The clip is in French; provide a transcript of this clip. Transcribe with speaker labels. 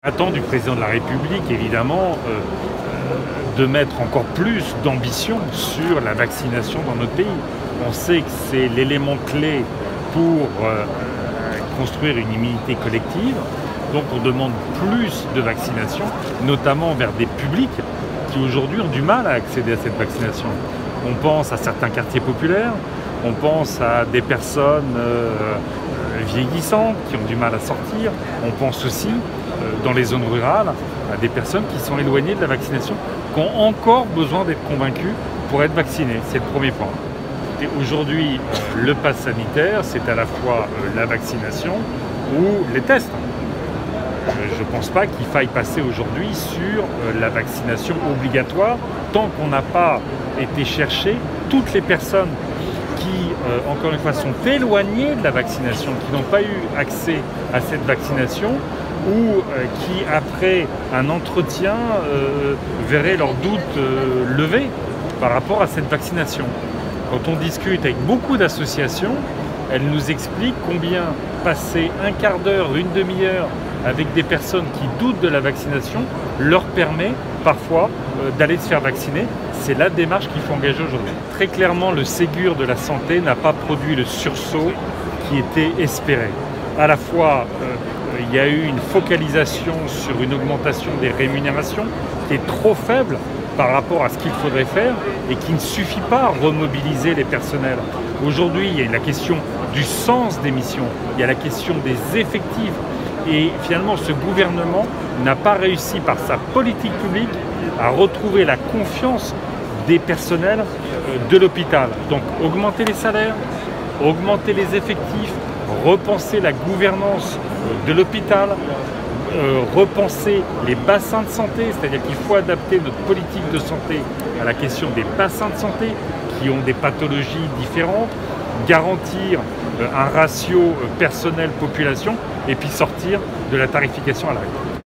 Speaker 1: Attend du président de la République, évidemment, de mettre encore plus d'ambition sur la vaccination dans notre pays. On sait que c'est l'élément clé pour construire une immunité collective. Donc on demande plus de vaccination, notamment vers des publics qui aujourd'hui ont du mal à accéder à cette vaccination. On pense à certains quartiers populaires, on pense à des personnes vieillissantes qui ont du mal à sortir, on pense aussi dans les zones rurales à des personnes qui sont éloignées de la vaccination, qui ont encore besoin d'être convaincues pour être vaccinées. C'est le premier point. Aujourd'hui, le pass sanitaire, c'est à la fois la vaccination ou les tests. Je ne pense pas qu'il faille passer aujourd'hui sur la vaccination obligatoire tant qu'on n'a pas été chercher toutes les personnes qui, encore une fois, sont éloignées de la vaccination, qui n'ont pas eu accès à cette vaccination ou qui, après un entretien, verraient leurs doutes levés par rapport à cette vaccination. Quand on discute avec beaucoup d'associations, elles nous expliquent combien passer un quart d'heure, une demi-heure avec des personnes qui doutent de la vaccination leur permet parfois d'aller se faire vacciner. C'est la démarche qu'il faut engager aujourd'hui. Très clairement, le Ségur de la santé n'a pas produit le sursaut qui était espéré. À la fois, il y a eu une focalisation sur une augmentation des rémunérations qui est trop faible par rapport à ce qu'il faudrait faire et qui ne suffit pas à remobiliser les personnels. Aujourd'hui, il y a la question du sens des missions, il y a la question des effectifs. Et finalement, ce gouvernement n'a pas réussi par sa politique publique à retrouver la confiance des personnels de l'hôpital. Donc augmenter les salaires, augmenter les effectifs, repenser la gouvernance de l'hôpital, repenser les bassins de santé, c'est-à-dire qu'il faut adapter notre politique de santé à la question des bassins de santé qui ont des pathologies différentes, garantir un ratio personnel-population et puis sortir de la tarification à l'acte.